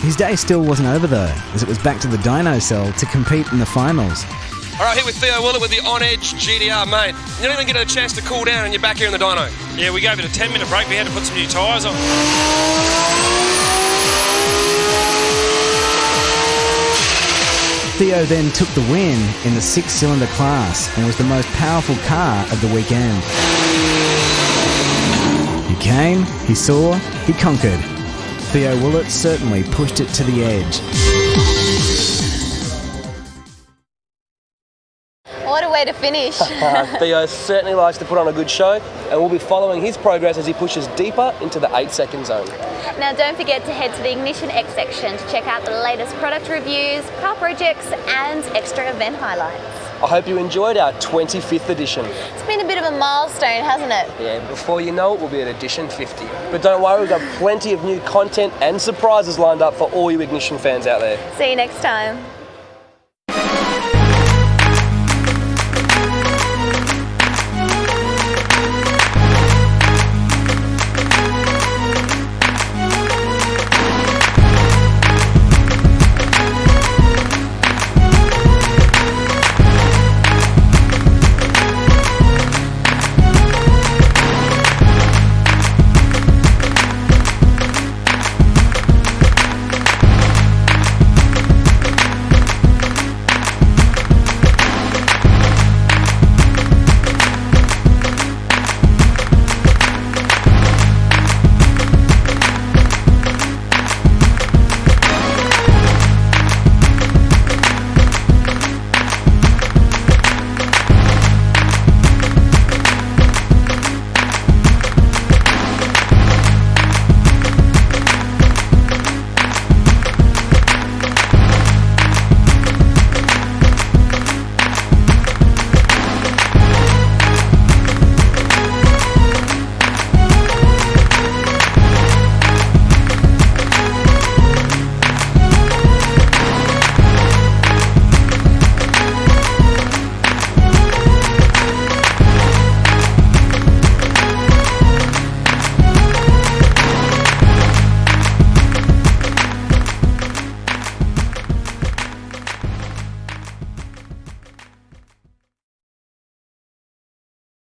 His day still wasn't over though, as it was back to the dyno cell to compete in the finals. All right, here with Theo Willett with the On Edge GTR, mate. You don't even get a chance to cool down and you're back here in the dyno. Yeah, we gave it a 10-minute break. We had to put some new tyres on. Theo then took the win in the 6-cylinder class and was the most powerful car of the weekend. He came, he saw, he conquered. Theo Willett certainly pushed it to the edge. What a way to finish. Theo certainly likes to put on a good show, and we'll be following his progress as he pushes deeper into the 8-second zone. Now don't forget to head to the Ignition X section to check out the latest product reviews, car projects and extra event highlights. I hope you enjoyed our 25th edition. It's been a bit of a milestone, hasn't it? Yeah, before you know it, we'll be at edition 50. But don't worry, we've got plenty of new content and surprises lined up for all you Ignition fans out there. See you next time.